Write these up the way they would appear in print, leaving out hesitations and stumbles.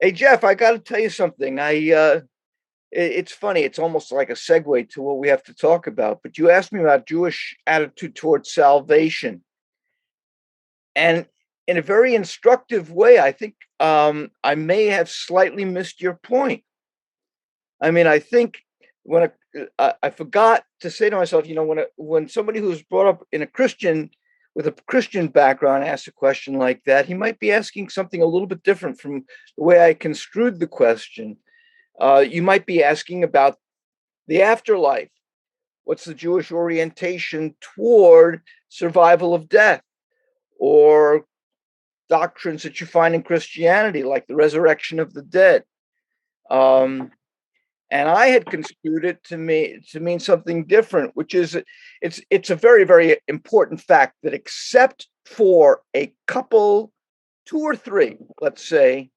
Hey Jeff, I got to tell you something. It's funny. It's almost like a segue to what we have to talk about. But you asked me about Jewish attitude towards salvation, and in a very instructive way, I think I may have slightly missed your point. I mean, I think I forgot to say to myself, when somebody who's brought up in a Christian with a Christian background asks a question like that, he might be asking something a little bit different from the way I construed the question. You might be asking about the afterlife. What's the Jewish orientation toward survival of death, or doctrines that you find in Christianity, like the resurrection of the dead? Um, and I had construed it to mean something different, which is it's a very, very important fact that except for a couple, two or three, let's say,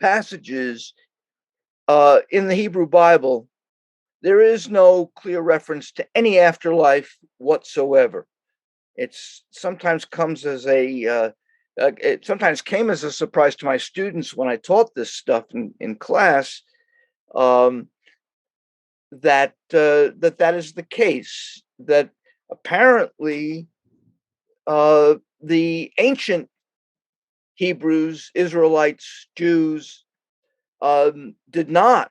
passages in the Hebrew Bible, there is no clear reference to any afterlife whatsoever. It's sometimes comes as it sometimes came as a surprise to my students when I taught this stuff in class, um, that is the case. That apparently the ancient Hebrews, Israelites, Jews did not,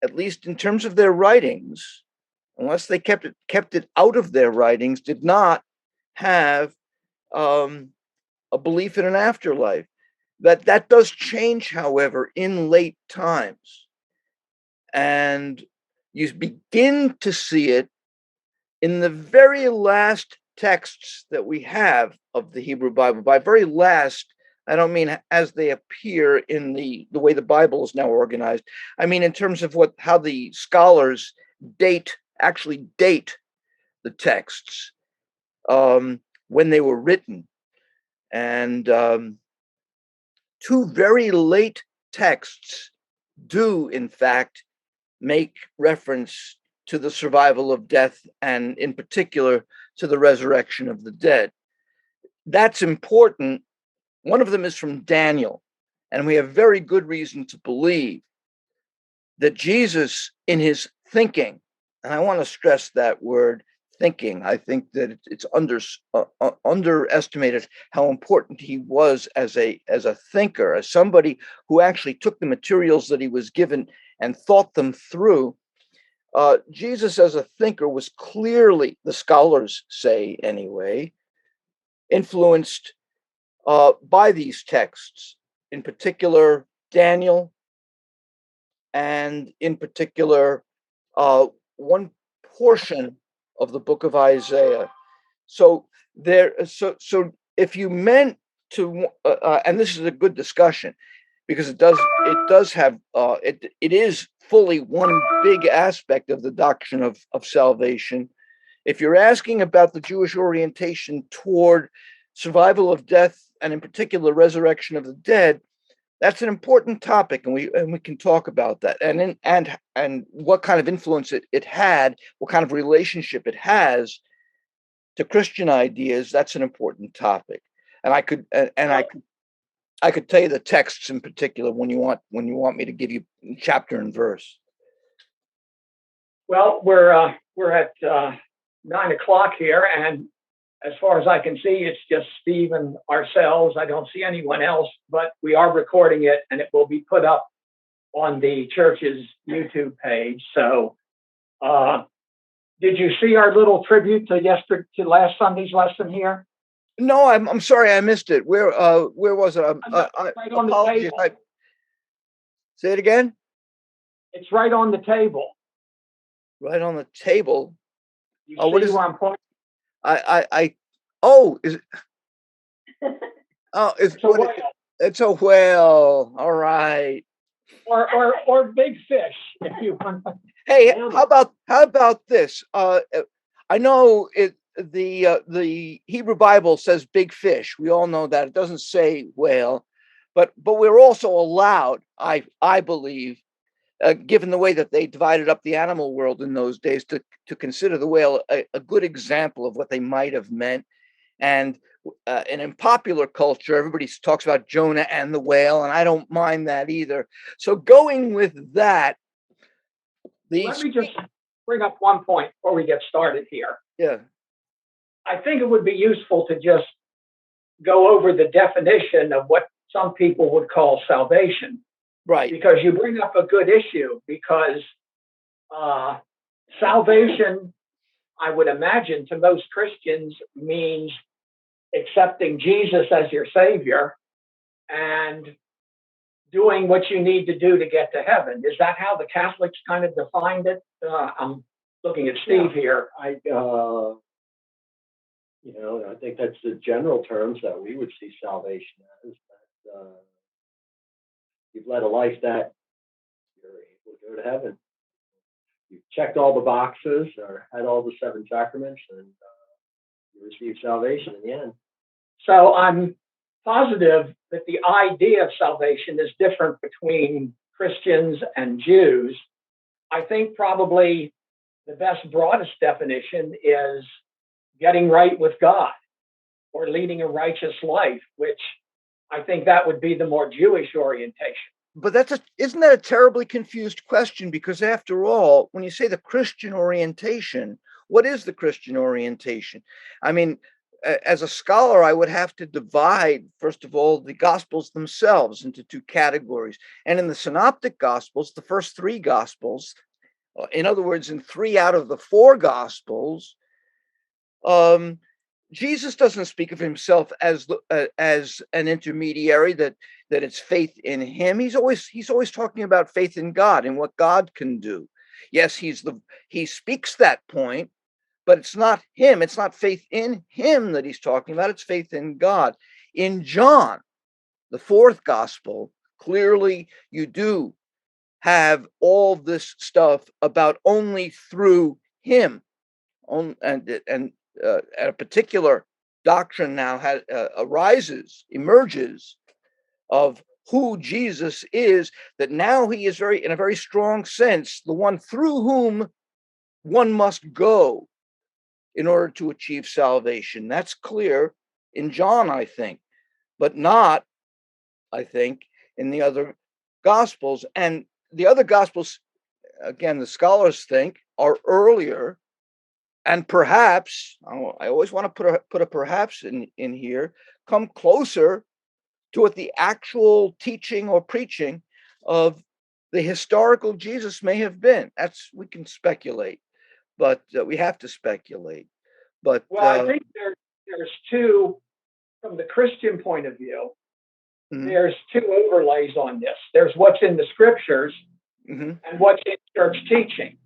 at least in terms of their writings, unless they kept it out of their writings, did not have um, a belief in an afterlife. That does change, however, in late times, and you begin to see it in the very last texts that we have of the Hebrew Bible. By very last, I don't mean as they appear in the way the Bible is now organized. I mean in terms of how the scholars actually date the texts, when they were written. And two very late texts do, in fact, make reference to the survival of death, and in particular to the resurrection of the dead. That's important. One of them is from Daniel, and we have very good reason to believe that Jesus, in his thinking, and I want to stress that word, thinking. I think that it's underestimated how important he was as a thinker, as somebody who actually took the materials that he was given and thought them through. Jesus, as a thinker, was clearly, the scholars say anyway, influenced by these texts, in particular Daniel, and in particular one portion of the book of Isaiah. So so if you meant to, and this is a good discussion, because it does have it is fully one big aspect of the doctrine of salvation. If you're asking about the Jewish orientation toward survival of death, and in particular resurrection of the dead, that's an important topic, and we can talk about that, and what kind of influence it had, what kind of relationship it has to Christian ideas. That's an important topic, and I could tell you the texts in particular when you want me to give you chapter and verse. Well, we're at 9 o'clock here, and as far as I can see, it's just Steve and ourselves. I don't see anyone else, but we are recording it, and it will be put up on the church's YouTube page. So, did you see our little tribute to last Sunday's lesson here? No, I'm sorry, I missed it. Where was it? Right on the Apologies. table. Say it again. It's right on the table. Right on the table. You see where I'm pointing? Oh, is it? Oh, it's a whale. All right. Or big fish, if you want. Hey, how about this? I know the Hebrew Bible says big fish. We all know that. It doesn't say whale, but we're also allowed, I believe, given the way that they divided up the animal world in those days, to consider the whale a good example of what they might have meant. And and in popular culture, everybody talks about Jonah and the whale, and I don't mind that either. So going with that, Let me just bring up one point before we get started here. Yeah. I think it would be useful to just go over the definition of what some people would call salvation. Right. Because you bring up a good issue, because salvation, I would imagine, to most Christians means accepting Jesus as your Savior and doing what you need to do to get to heaven. Is that how the Catholics kind of defined it? I'm looking at Steve here. I think that's the general terms that we would see salvation as. That you've led a life that you're able to go to heaven. You've checked all the boxes or had all the 7 sacraments, and you receive salvation in the end. So I'm positive that the idea of salvation is different between Christians and Jews. I think probably the best, broadest definition is getting right with God or leading a righteous life, which I think that would be the more Jewish orientation. But isn't that a terribly confused question? Because after all, when you say the Christian orientation, what is the Christian orientation? I mean, as a scholar, I would have to divide, first of all, the Gospels themselves into 2 categories. And in the Synoptic Gospels, the first 3 Gospels, in other words, in 3 out of the 4 Gospels, Jesus doesn't speak of himself as an intermediary, that it's faith in him. He's always talking about faith in God and what God can do. Yes, he speaks that point, but it's not him. It's not faith in him that he's talking about. It's faith in God. In John, the 4th Gospel, clearly you do have all this stuff about only through him, and a particular doctrine now emerges of who Jesus is, that now he is in a very strong sense, the one through whom one must go in order to achieve salvation. That's clear in John, I think, but not, I think, in the other Gospels. And the other Gospels, again, the scholars think, are earlier. And perhaps, I always want to put a perhaps in here, come closer to what the actual teaching or preaching of the historical Jesus may have been. We can speculate, but we have to speculate. But I think there's 2, from the Christian point of view, there's 2 overlays on this. There's what's in the scriptures and what's in church teaching.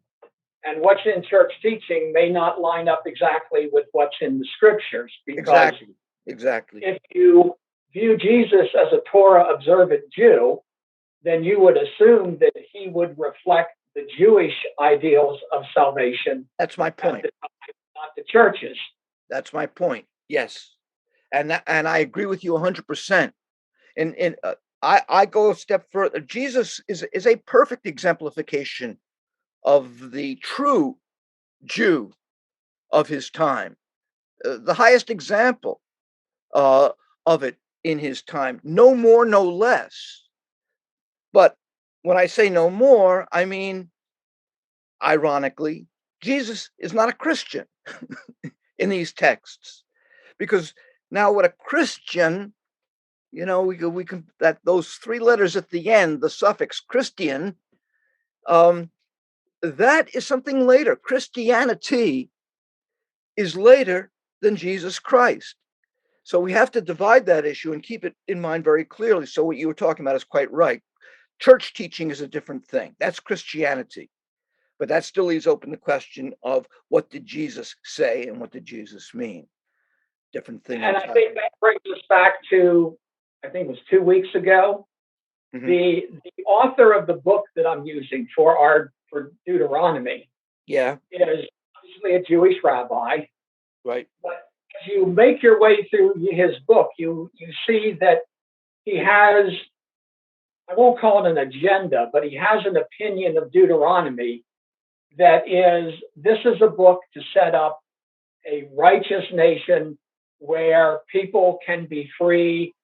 And what's in church teaching may not line up exactly with what's in the scriptures. Because exactly. If you view Jesus as a Torah observant Jew, then you would assume that he would reflect the Jewish ideals of salvation. That's my point. Not the churches. That's my point. Yes. And I agree with you 100%. And I go a step further. Jesus is a perfect exemplification of the true Jew of his time, the highest example of it in his time, no more, no less. But when I say no more, I mean, ironically, Jesus is not a Christian in these texts, because now what a Christian, we can that those 3 letters at the end, the suffix Christian, that is something later. Christianity is later than Jesus Christ. So we have to divide that issue and keep it in mind very clearly. So what you were talking about is quite right. Church teaching is a different thing. That's Christianity. But that still leaves open the question of what did Jesus say and what did Jesus mean? Different thing. And I think that brings us back to, I think it was 2 weeks ago. The author of the book that I'm using for Deuteronomy is obviously a Jewish rabbi. Right. But as you make your way through his book, you see that he has, I won't call it an agenda, but he has an opinion of Deuteronomy that is, this is a book to set up a righteous nation where people can be free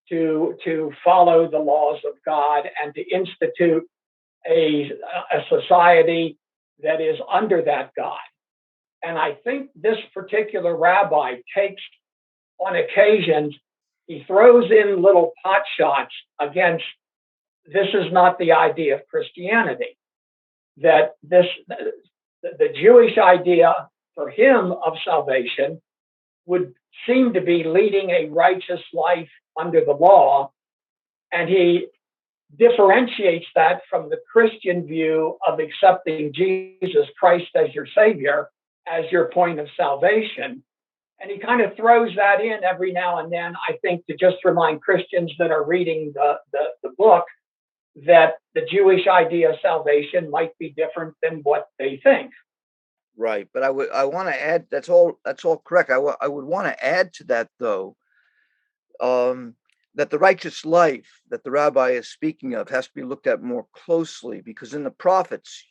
to follow the laws of God and to institute a society that is under that God. And I think this particular rabbi takes, on occasions, he throws in little pot shots against this is not the idea of Christianity. That the Jewish idea for him of salvation would seem to be leading a righteous life under the law. And he differentiates that from the Christian view of accepting Jesus Christ as your Savior, as your point of salvation. And he kind of throws that in every now and then, I think, to just remind Christians that are reading the book that the Jewish idea of salvation might be different than what they think. Right, but I want to add, that's all correct. I would want to add to that, though, that the righteous life that the rabbi is speaking of has to be looked at more closely, because in the prophets,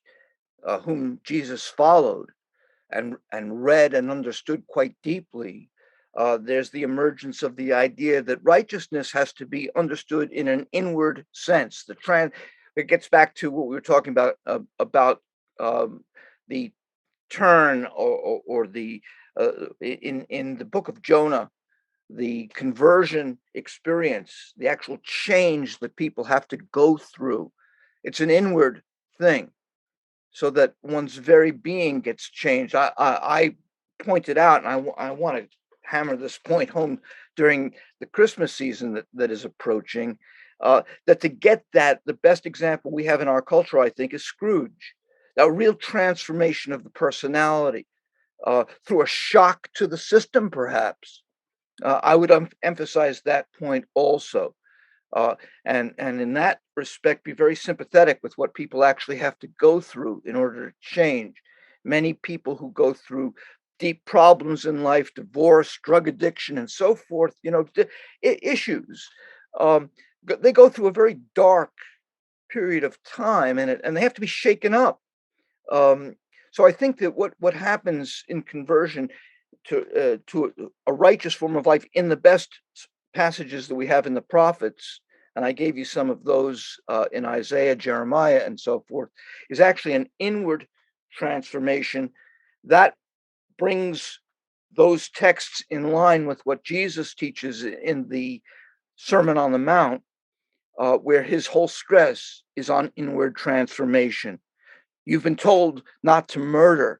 whom Jesus followed and read and understood quite deeply, there's the emergence of the idea that righteousness has to be understood in an inward sense. It gets back to what we were talking about the turn, or the in the book of Jonah, the conversion experience, the actual change that people have to go through. It's an inward thing, so that one's very being gets changed. I pointed out, and I want to hammer this point home during the Christmas season that is approaching, that to get that, the best example we have in our culture, I think, is Scrooge. A real transformation of the personality, through a shock to the system, perhaps. I would emphasize that point also. And in that respect, be very sympathetic with what people actually have to go through in order to change. Many people who go through deep problems in life, divorce, drug addiction, and so forth, issues, they go through a very dark period of time, and they have to be shaken up. So I think that what happens in conversion to a righteous form of life in the best passages that we have in the prophets, and I gave you some of those in Isaiah, Jeremiah, and so forth, is actually an inward transformation that brings those texts in line with what Jesus teaches in the Sermon on the Mount, where his whole stress is on inward transformation. You've been told not to murder,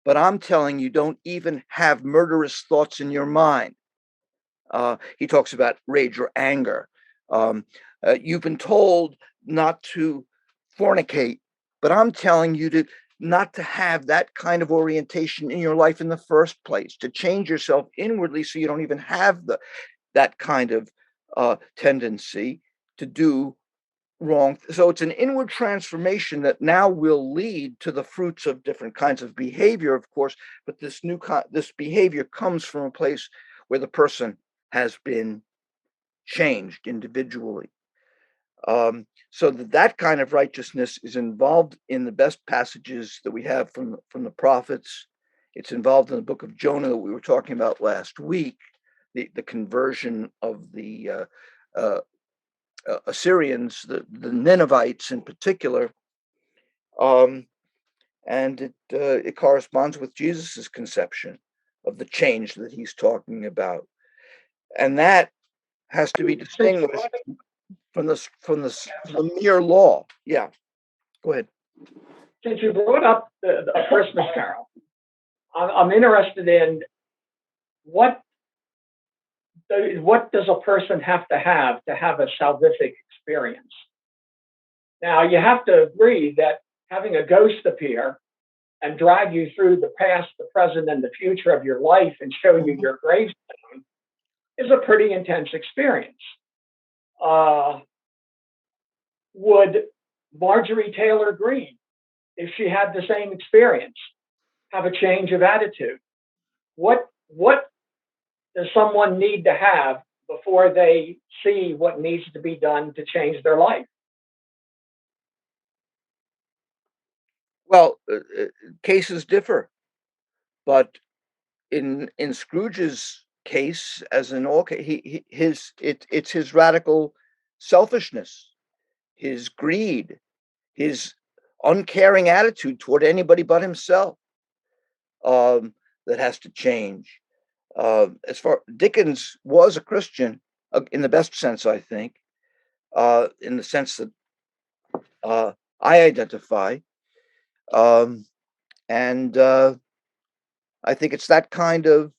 but I'm telling you, don't even have murderous thoughts in your mind. He talks about rage or anger. You've been told not to fornicate, but I'm telling you not to have that kind of orientation in your life in the first place, to change yourself inwardly so you don't even have that kind of tendency to do wrong. So it's an inward transformation that now will lead to the fruits of different kinds of behavior, of course, but this behavior comes from a place where the person has been changed individually. So that kind of righteousness is involved in the best passages that we have from the prophets. It's involved in the book of Jonah that we were talking about last week, the conversion of the Assyrians, the Ninevites in particular, and it corresponds with Jesus's conception of the change that he's talking about, and that has to be distinguished from the mere law. Yeah, go ahead. Since you brought up the Christmas Carol, I'm interested in what does a person have to have a salvific experience? Now, you have to agree that having a ghost appear and drag you through the past, the present, and the future of your life and show you your gravestone is a pretty intense experience. Would Marjorie Taylor Greene, if she had the same experience, have a change of attitude? What does someone need to have before they see what needs to be done to change their life? Well, cases differ, but in Scrooge's case as in all it's his radical selfishness, his greed, his uncaring attitude toward anybody but himself, that has to change. As far Dickens was a Christian, in the best sense, I think, in the sense that I identify, um, and I think it's that kind of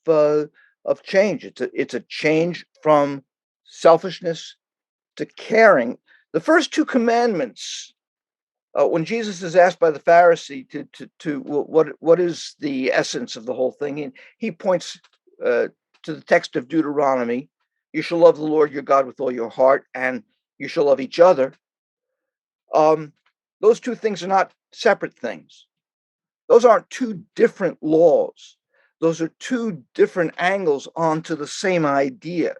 change. It's a change from selfishness to caring. The first two commandments, when Jesus is asked by the Pharisee to what is the essence of the whole thing, he points to the text of Deuteronomy: "You shall love the Lord your God with all your heart, and you shall love each other." Um, those two things are not separate things. Those aren't two different laws. Those are two different angles onto the same idea,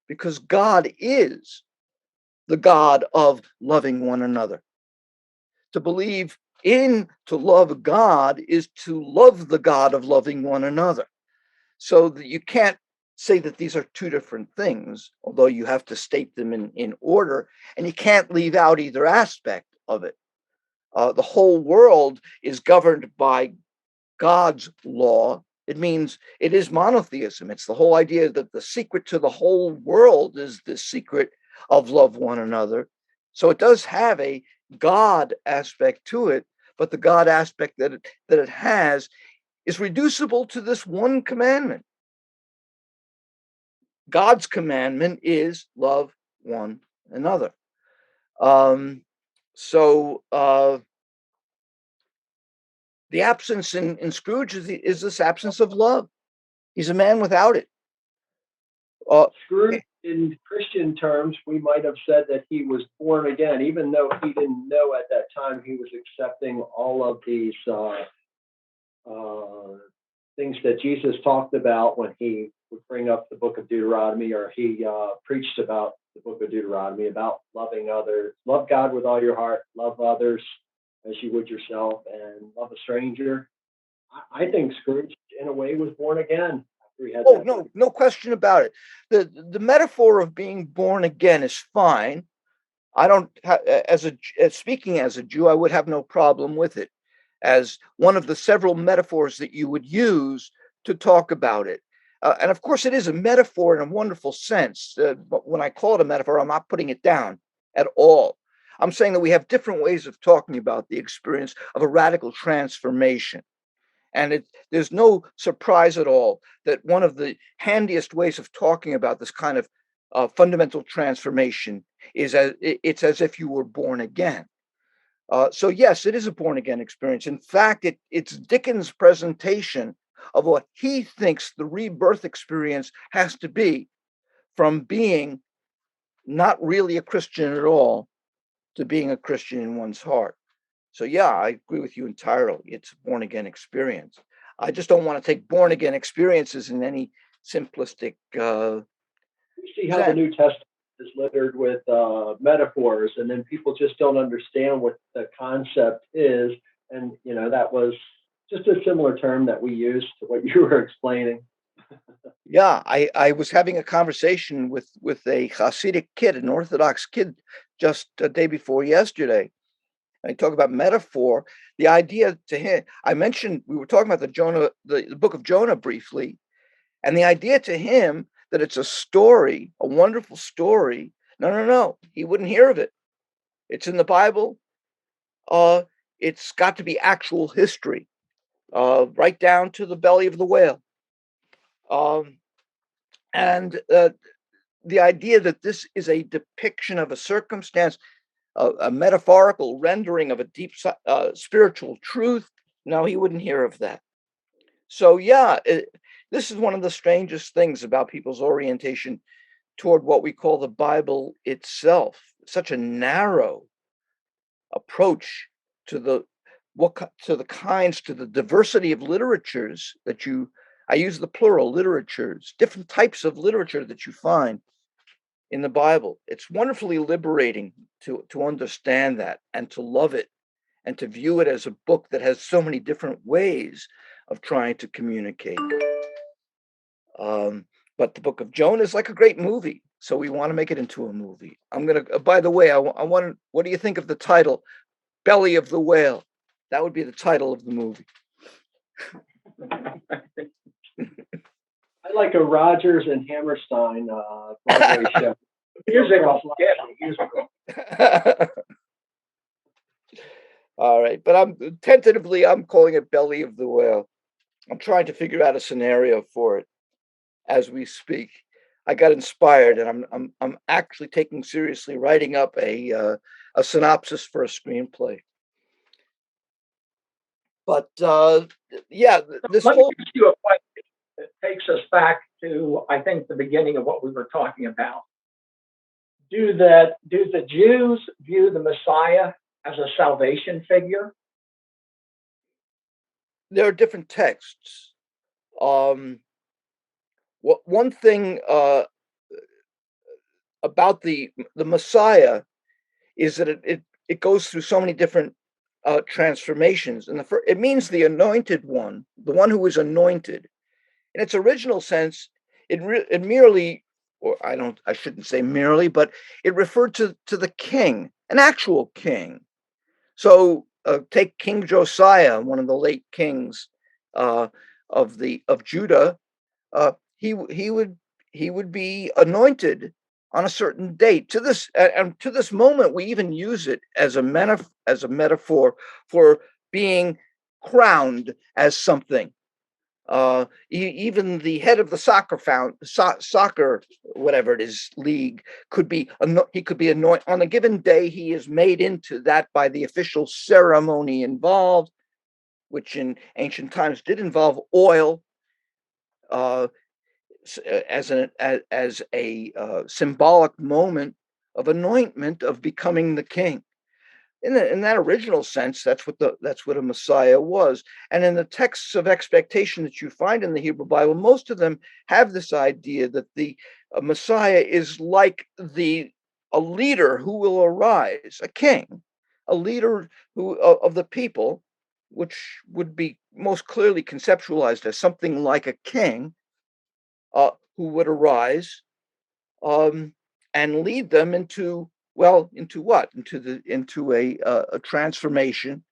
because God is the God of loving one another. To believe to love God is to love the God of loving one another. So that you can't say that these are two different things, although you have to state them in order, and you can't leave out either aspect of it. The whole world is governed by God's law. It means it is monotheism. It's the whole idea that the secret to the whole world is the secret of love one another. So it does have a God aspect to it, but the God aspect that it has is reducible to this one commandment. God's commandment is love one another. Um, so the absence in Scrooge is this absence of love. He's a man without it. Scrooge, in Christian terms, we might have said that he was born again, even though he didn't know at that time he was accepting all of these things that Jesus talked about when he would bring up the book of Deuteronomy, or he preached about the book of Deuteronomy, about loving others, love God with all your heart, love others as you would yourself, and love a stranger. I think Scrooge, in a way, was born again after he had Oh, that. no question about it. The metaphor of being born again is fine. I don't as speaking as a Jew, I would have no problem with it as one of the several metaphors that you would use to talk about it. And of course, it is a metaphor in a wonderful sense. But when I call it a metaphor, I'm not putting it down at all. I'm saying that we have different ways of talking about the experience of a radical transformation. And there's no surprise at all that one of the handiest ways of talking about this kind of fundamental transformation is it's as if you were born again. So yes, it is a born again experience. In fact, it's Dickens' presentation of what he thinks the rebirth experience has to be, from being not really a Christian at all to being a Christian in one's heart. So yeah, I agree with you entirely. It's a born again experience. I just don't want to take born again experiences in any simplistic You see how the sense. New Testament is littered with metaphors, and then people just don't understand what the concept is. And that was just a similar term that we used to what you were explaining. Yeah, I was having a conversation with a Hasidic kid, an Orthodox kid, just a day before yesterday. I talk about metaphor. The idea to him, I mentioned we were talking about the book of Jonah briefly, and the idea to him that it's a story, a wonderful story. No, no, no. He wouldn't hear of it. It's in the Bible. Uh, it's got to be actual history, right down to the belly of the whale. Um, and the idea that this is a depiction of a circumstance, a metaphorical rendering of a deep spiritual truth, no, he wouldn't hear of that. So, yeah, this is one of the strangest things about people's orientation toward what we call the Bible itself. Such a narrow approach to to the diversity of literatures that I use the plural, literatures, different types of literature that you find in the Bible. It's wonderfully liberating to understand that and to love it and to view it as a book that has so many different ways of trying to communicate. Um, But the book of Jonah is like a great movie. So we want to make it into a movie. I'm going to, by the way, I want to, what do you think of the title? Belly of the Whale. That would be the title of the movie. I like a Rogers and Hammerstein Broadway show. Musical, yeah, musical. All right, but I'm calling it Belly of the Whale. I'm trying to figure out a scenario for it as we speak. I got inspired, and I'm actually taking seriously writing up a synopsis for a screenplay. But yeah, this Let me whole ask you a question that takes us back to, I think, the beginning of what we were talking about. Do the Jews view the Messiah as a salvation figure? there are different texts. One thing about the Messiah is that it goes through so many different transformations, and it means the anointed one, the one who is anointed. In its original sense, it merely, or I shouldn't say merely, but it referred to the king, an actual king. So take King Josiah, one of the late kings of Judah. Uh, he would be anointed on a certain date. And to this moment, we even use it as a metaphor for being crowned as something. Even the head of the soccer, whatever it is, league he could be anointed on a given day. He is made into that by the official ceremony involved, which in ancient times did involve oil, uh, as a symbolic moment of anointment of becoming the king. In that original sense, that's what a Messiah was. And in the texts of expectation that you find in the Hebrew Bible, most of them have this idea that the Messiah is like a leader who will arise, a king, a leader who of the people, which would be most clearly conceptualized as something like a king, who would arise, um, and lead them into what? Into a transformation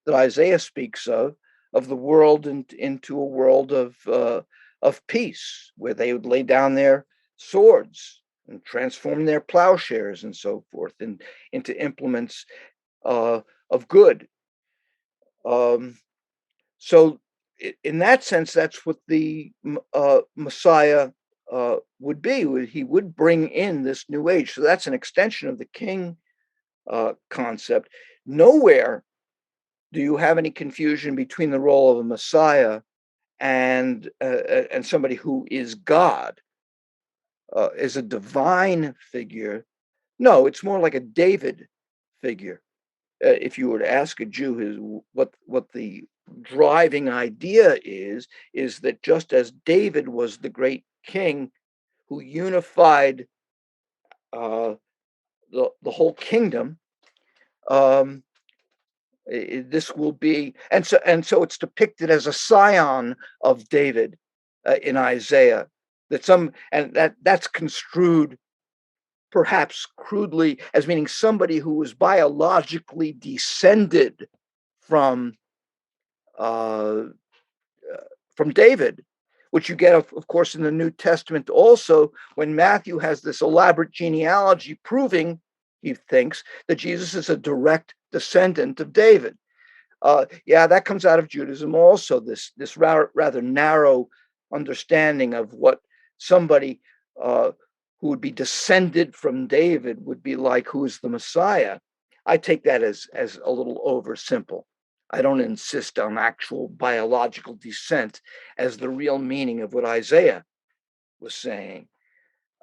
that Isaiah speaks of the world into a world of peace, where they would lay down their swords and transform their plowshares and so forth, and into implements of good. Um, so, in that sense, that's what the Messiah would be. He would bring in this new age. So that's an extension of the king concept. Nowhere do you have any confusion between the role of a Messiah and somebody who is God, is a divine figure. No, it's more like a David figure. If you were to ask a Jew what the driving idea is that just as David was the great king who unified uh, the whole kingdom, um, this will be, and so it's depicted as a scion of David in Isaiah. That's construed perhaps crudely as meaning somebody who was biologically descended from uh, from David, which you get, of course, in the New Testament also, when Matthew has this elaborate genealogy proving, he thinks, that Jesus is a direct descendant of David. Yeah, that comes out of Judaism also, this rather narrow understanding of what somebody who would be descended from David would be like, who is the Messiah. I take that as a little oversimple. I don't insist on actual biological descent as the real meaning of what Isaiah was saying.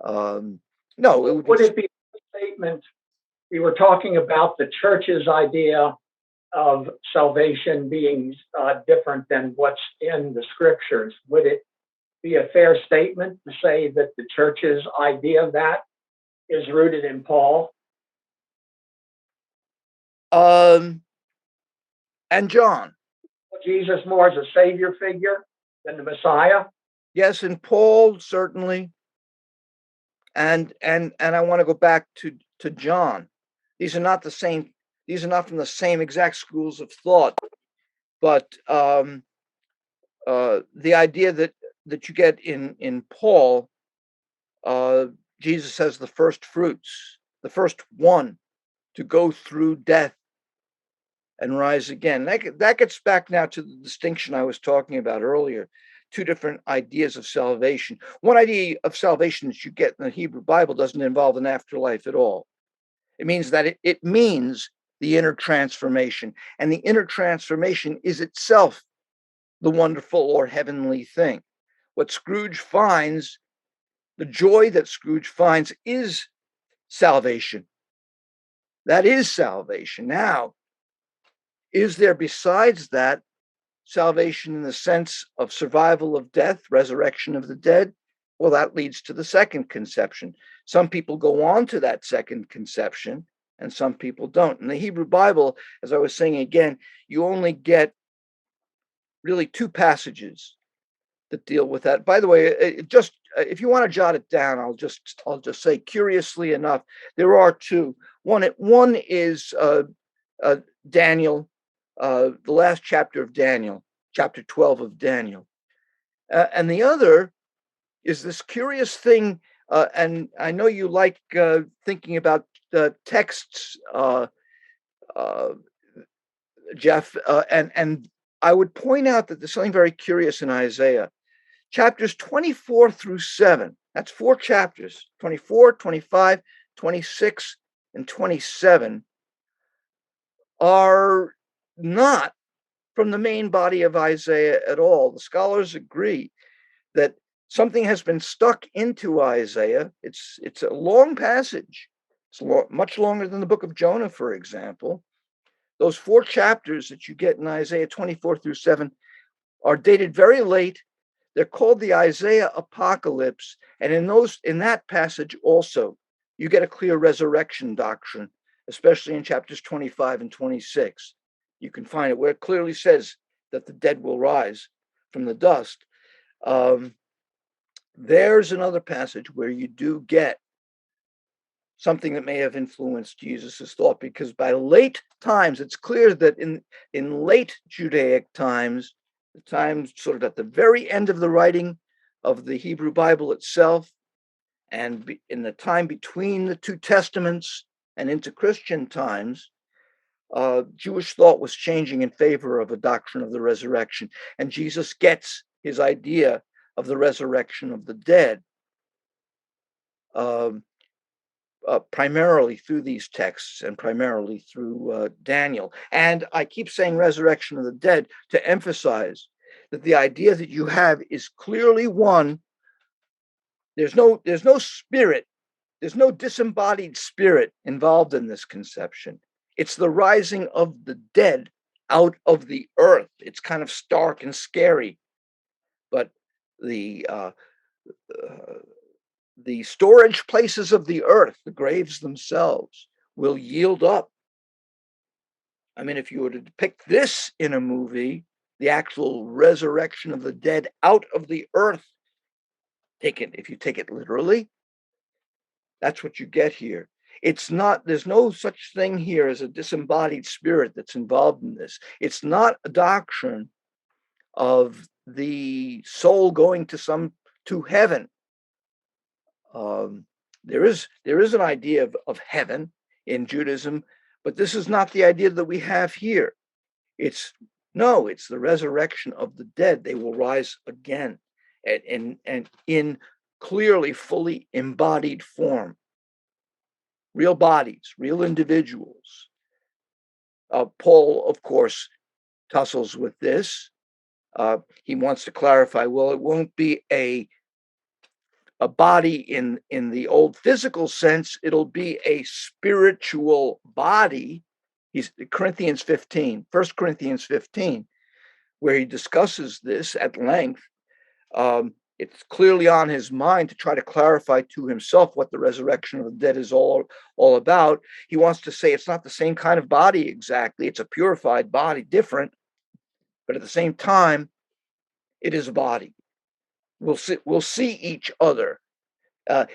No, it would be. Would it be a statement? We were talking about the church's idea of salvation being different than what's in the scriptures. Would it be a fair statement to say that the church's idea of that is rooted in Paul? And John. Jesus more as a savior figure than the Messiah? Yes, and Paul, certainly. And I want to go back to John. These are not the same. These are not from the same exact schools of thought, but the idea that you get in Paul, uh, Jesus says the first fruits, the first one to go through death and rise again. That gets back now to the distinction I was talking about earlier. Two different ideas of salvation. One idea of salvation that you get in the Hebrew Bible doesn't involve an afterlife at all. It means that it means the inner transformation. And the inner transformation is itself the wonderful or heavenly thing. What Scrooge finds, the joy that Scrooge finds, is salvation. That is salvation. Now, is there besides that salvation in the sense of survival of death, resurrection of the dead? Well, that leads to the second conception. Some people go on to that second conception and some people don't. In the Hebrew Bible, as I was saying again, you only get really two passages that deal with that. By the way, just if you want to jot it down, I'll just say, curiously enough, there are two. One is Daniel, the last chapter of Daniel, chapter 12 of Daniel, and the other is this curious thing. And I know you like thinking about texts, uh, Jeff, and I would point out that there's something very curious in Isaiah. Chapters 24 through 7, that's four chapters, 24, 25, 26, and 27, are not from the main body of Isaiah at all. The scholars agree that something has been stuck into Isaiah. It's a long passage. It's much longer than the book of Jonah, for example. Those four chapters that you get in Isaiah 24 through 7 are dated very late. They're called the Isaiah Apocalypse, and in that passage also, you get a clear resurrection doctrine, especially in chapters 25 and 26. You can find it where it clearly says that the dead will rise from the dust. There's another passage where you do get something that may have influenced Jesus's thought, because by late times, it's clear that in late Judaic times, the times sort of at the very end of the writing of the Hebrew Bible itself, and in the time between the two testaments and into Christian times, Jewish thought was changing in favor of a doctrine of the resurrection. And Jesus gets his idea of the resurrection of the dead primarily through these texts and primarily through Daniel. And I keep saying resurrection of the dead to emphasize that the idea that you have is clearly one. There's no spirit, there's no disembodied spirit involved in this conception. It's the rising of the dead out of the earth. It's kind of stark and scary, but the storage places of the earth, the graves themselves, will yield up. I mean, if you were to depict this in a movie, the actual resurrection of the dead out of the earth, if you take it literally, that's what you get here. It's not, there's no such thing here as a disembodied spirit that's involved in this. It's not a doctrine of the soul going to heaven. There is an idea of heaven in Judaism, but this is not the idea that we have here. It's the resurrection of the dead. They will rise again, and in clearly fully embodied form, real bodies, real individuals. Paul, of course, tussles with this. He wants to clarify, well, it won't be a body in the old physical sense. It'll be a spiritual body. He's Corinthians 15, 1 Corinthians 15, where he discusses this at length. It's clearly on his mind to try to clarify to himself what the resurrection of the dead is all about. He wants to say it's not the same kind of body exactly. It's a purified body, different, but at the same time, it is a body. We'll see each other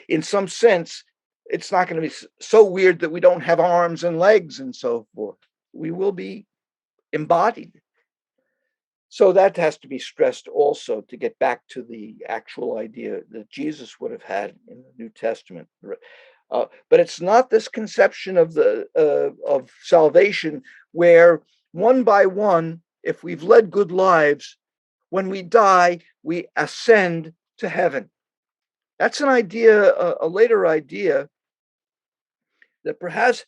In some sense, it's not going to be so weird that we don't have arms and legs and so forth. We will be embodied. So that has to be stressed also to get back to the actual idea that Jesus would have had in the New Testament. But it's not this conception of of salvation where one by one, if we've led good lives, when we die, we ascend to heaven. That's an idea, a later idea that perhaps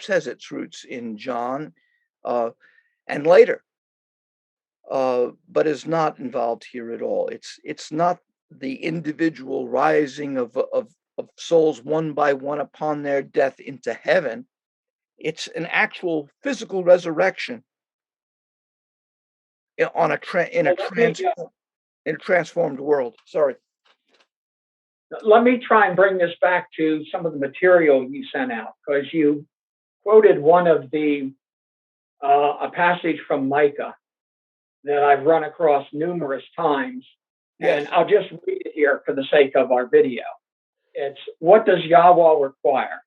has its roots in John and later, but is not involved here at all. It's not the individual rising of souls one by one upon their death into heaven. It's an actual physical resurrection on in a transformed world. Sorry. Let me try and bring this back to some of the material you sent out, because you quoted one of a passage from Micah that I've run across numerous times. Yes. And I'll just read it here for the sake of our video. It's, what does Yahweh require?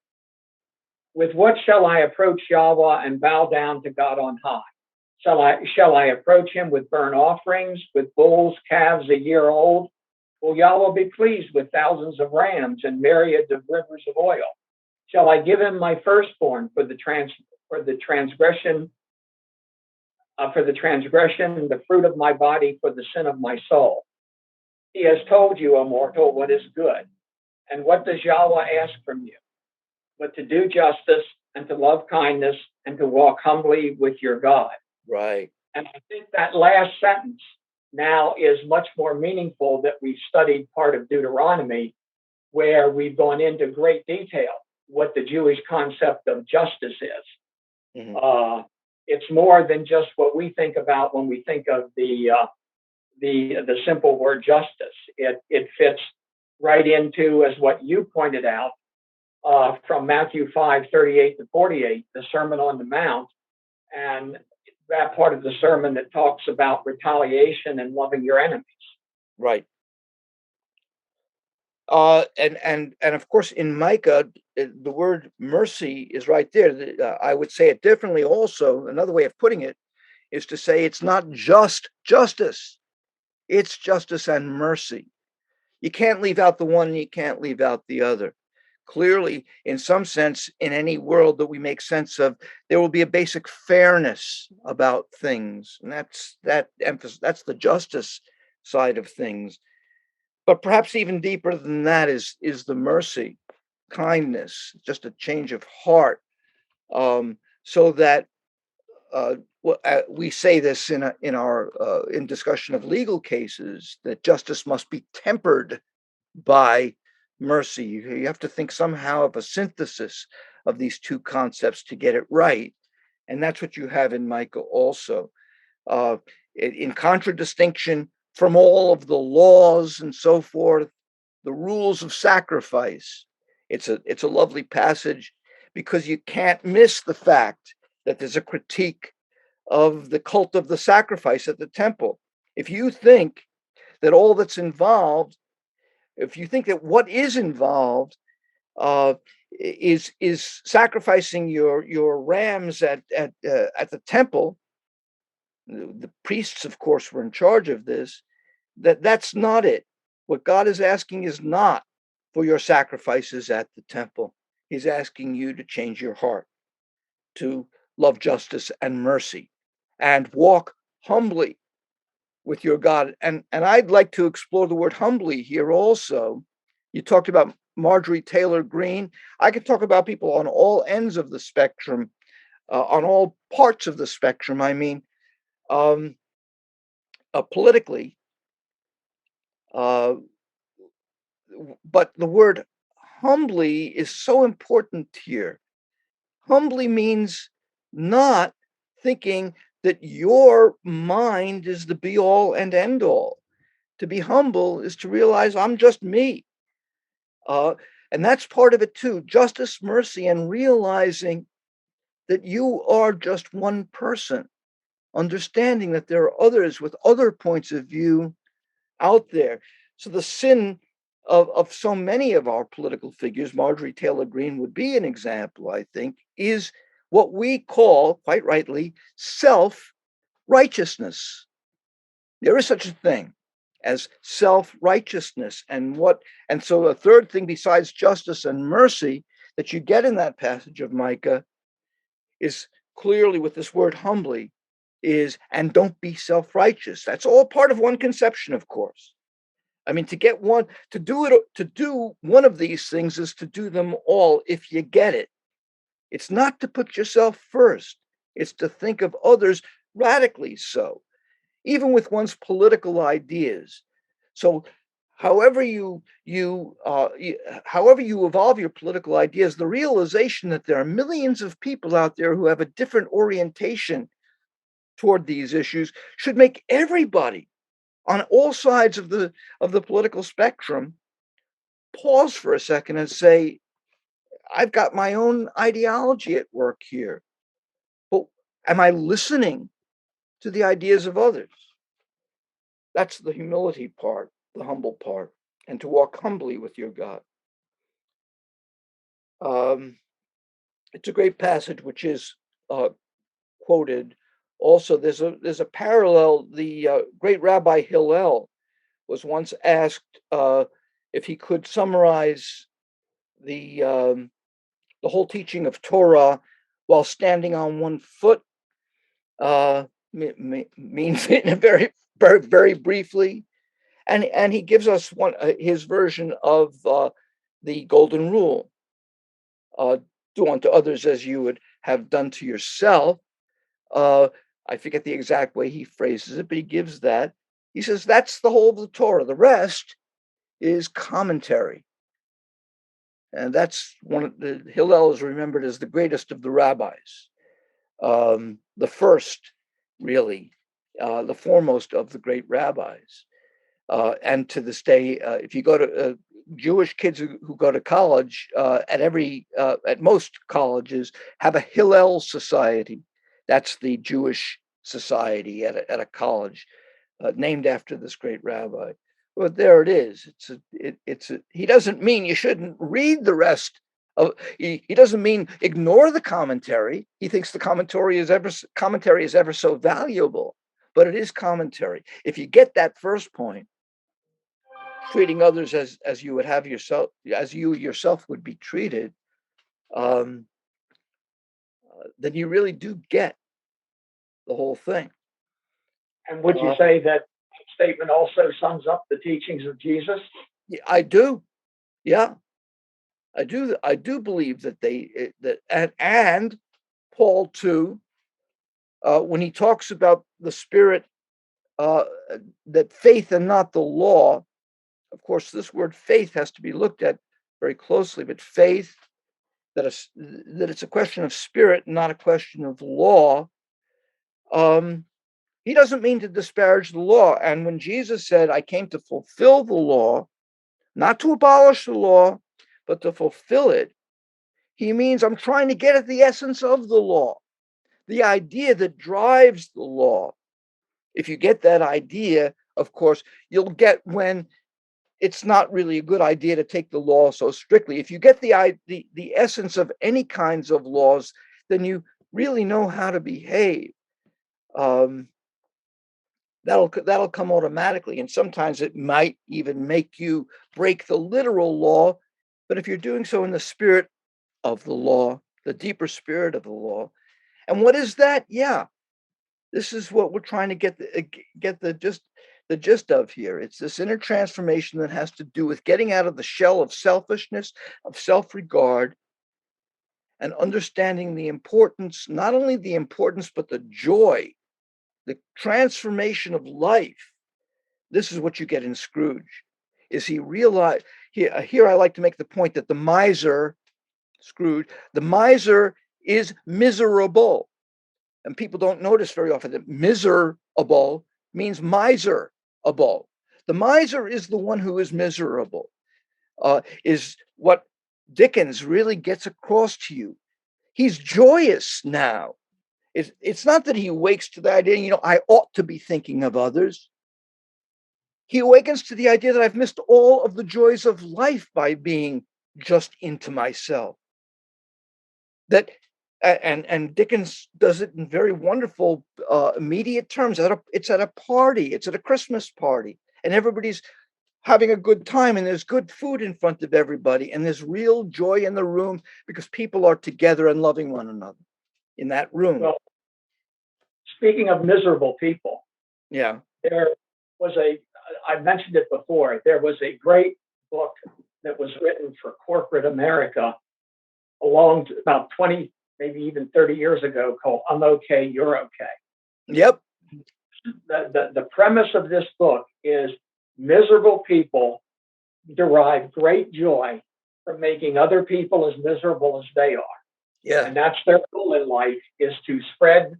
With what shall I approach Yahweh and bow down to God on high? Shall I approach him with burnt offerings, with bulls, calves a year old? Will Yahweh be pleased with thousands of rams and myriads of rivers of oil? Shall I give him my firstborn for the transgression, the fruit of my body, for the sin of my soul? He has told you, O mortal, what is good. And what does Yahweh ask from you? But to do justice and to love kindness and to walk humbly with your God. Right. And I think that last sentence now is much more meaningful that we've studied part of Deuteronomy, where we've gone into great detail what the Jewish concept of justice is. Mm-hmm. It's more than just what we think about when we think of the simple word justice. It fits right into, as what you pointed out, from Matthew 5:38 to 48, the Sermon on the Mount, and that part of the sermon that talks about retaliation and loving your enemies. Right. And of course, in Micah, the word mercy is right there. I would say it differently also. Another way of putting it is to say it's not just justice. It's justice and mercy. You can't leave out the one and you can't leave out the other. Clearly, in some sense, in any world that we make sense of, there will be a basic fairness about things. And that's the justice side of things. But perhaps even deeper than that is the mercy, kindness, just a change of heart, so that we say this in discussion of legal cases, that justice must be tempered by mercy. You have to think somehow of a synthesis of these two concepts to get it right, and that's what you have in Micah also, in contradistinction from all of the laws and so forth, the rules of sacrifice. It's a lovely passage because you can't miss the fact that there's a critique of the cult of the sacrifice at the temple. If you think that all that's involved, if you think that what is involved is sacrificing your rams at the temple, the priests, of course, were in charge of this. That's not it. What God is asking is not for your sacrifices at the temple. He's asking you to change your heart, to love justice and mercy, and walk humbly with your God. And I'd like to explore the word humbly here also. You talked about Marjorie Taylor Greene. I could talk about people on all ends of the spectrum, on all parts of the spectrum, I mean, politically. But the word humbly is so important here. Humbly means not thinking that your mind is the be all and end all. To be humble is to realize I'm just me. And that's part of it too. Justice, mercy, and realizing that you are just one person. Understanding that there are others with other points of view out there. So the sin of so many of our political figures, Marjorie Taylor Greene would be an example, I think, is what we call, quite rightly, self-righteousness. There is such a thing as self-righteousness. And so a third thing besides justice and mercy that you get in that passage of Micah is clearly with this word humbly is, and don't be self-righteous. That's all part of one conception, of course. I mean, to do one of these things is to do them all if you get it. It's not to put yourself first. It's to think of others radically so, even with one's political ideas. So however you evolve your political ideas, the realization that there are millions of people out there who have a different orientation toward these issues should make everybody on all sides of the political spectrum pause for a second and say, I've got my own ideology at work here, but am I listening to the ideas of others? That's the humility part, the humble part, and to walk humbly with your God. It's a great passage which is quoted. Also, there's a parallel. The great Rabbi Hillel was once asked if he could summarize the whole teaching of Torah while standing on one foot. Means it in a very, very, very briefly, and he gives us his version of the golden rule: do unto others as you would have done to yourself. I forget the exact way he phrases it, but he gives that. He says that's the whole of the Torah. The rest is commentary. And that's one of the Hillel is remembered as the greatest of the rabbis, the first, really, the foremost of the great rabbis. And to this day, if you go to Jewish kids who go to college, at most colleges have a Hillel society. That's the Jewish society at a college named after this great rabbi. Well, there it is. He doesn't mean you shouldn't read the rest of. He doesn't mean ignore the commentary. He thinks the commentary is ever so valuable, but it is commentary. If you get that first point, treating others as you would have yourself, as you yourself would be treated, then you really do get the whole thing. And would you say that statement also sums up the teachings of Jesus? I do. Yeah, I do. I do believe that and Paul too, when he talks about the Spirit, that faith and not the law. Of course, this word faith has to be looked at very closely, but faith that it's a question of spirit, not a question of law. He doesn't mean to disparage the law. And when Jesus said, I came to fulfill the law, not to abolish the law, but to fulfill it, he means I'm trying to get at the essence of the law, the idea that drives the law. If you get that idea, of course, you'll get when it's not really a good idea to take the law so strictly. If you get the essence of any kinds of laws, then you really know how to behave. That'll come automatically, and sometimes it might even make you break the literal law. But if you're doing so in the spirit of the law, the deeper spirit of the law, and what is that? Yeah, this is what we're trying to get the gist of here. It's this inner transformation that has to do with getting out of the shell of selfishness, of self-regard, and understanding the importance, not only the importance, but the joy, the transformation of life. This is what you get in Scrooge. Is he realized here I like to make the point that the miser, Scrooge, the miser is miserable. And people don't notice very often that miserable means miserable. The miser is the one who is miserable, is what Dickens really gets across to you. He's joyous now. It's not that he wakes to the idea, I ought to be thinking of others. He awakens to the idea that I've missed all of the joys of life by being just into myself. That and Dickens does it in very wonderful immediate terms. It's at a party. It's at a Christmas party, and everybody's having a good time, and there's good food in front of everybody, and there's real joy in the room because people are together and loving one another in that room. Well, speaking of miserable people, Yeah. there was I mentioned it before, there was a great book that was written for corporate America about 20, maybe even 30 years ago called I'm Okay, You're Okay. Yep. The premise of this book is miserable people derive great joy from making other people as miserable as they are. Yeah. And that's their goal in life, is to spread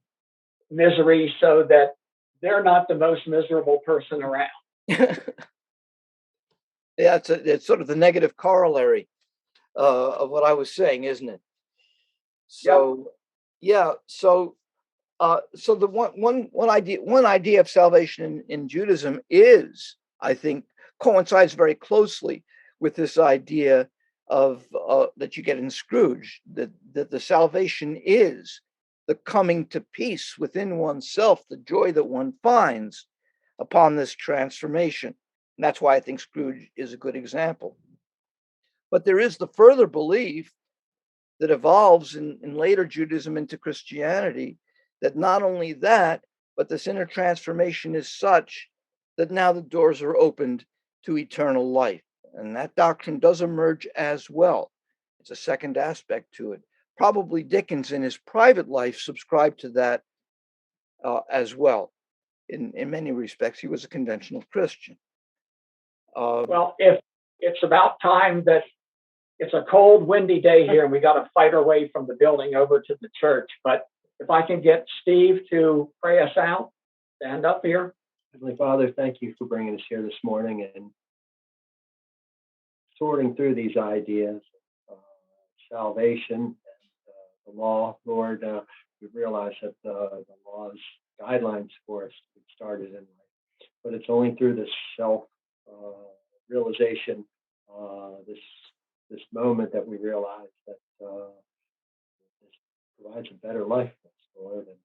misery so that they're not the most miserable person around. Yeah, it's sort of the negative corollary of what I was saying, isn't it? So, yeah. So the one idea of salvation in Judaism is, I think, coincides very closely with this idea of that you get in Scrooge, that the salvation is the coming to peace within oneself, the joy that one finds upon this transformation. And that's why I think Scrooge is a good example. But there is the further belief that evolves in later Judaism into Christianity, that not only that, but this inner transformation is such that now the doors are opened to eternal life. And that doctrine does emerge as well. It's a second aspect to it. Probably Dickens in his private life subscribed to that as well. In many respects, he was a conventional Christian. Well, if it's about time that it's a cold, windy day here, and we got to fight our way from the building over to the church. But if I can get Steve to pray us out, stand up here. Heavenly Father, thank you for bringing us here this morning and sorting through these ideas, salvation, and the law. Lord, we realize that the law's guidelines for us started in life, but it's only through this self realization, this moment that we realize that this provides a better life for us, Lord. And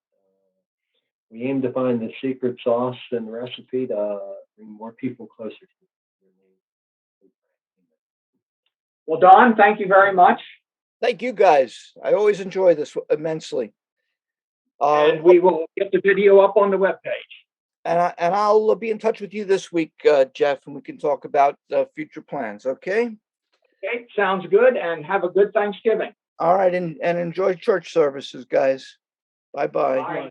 we aim to find the secret sauce and the recipe to bring more people closer to your name. Well, Don, thank you very much. Thank you, guys. I always enjoy this immensely. And we will get the video up on the webpage. And I'll be in touch with you this week, Jeff, and we can talk about future plans. Okay. Okay, sounds good. And have a good Thanksgiving. All right, and enjoy church services, guys. Bye-bye. Bye.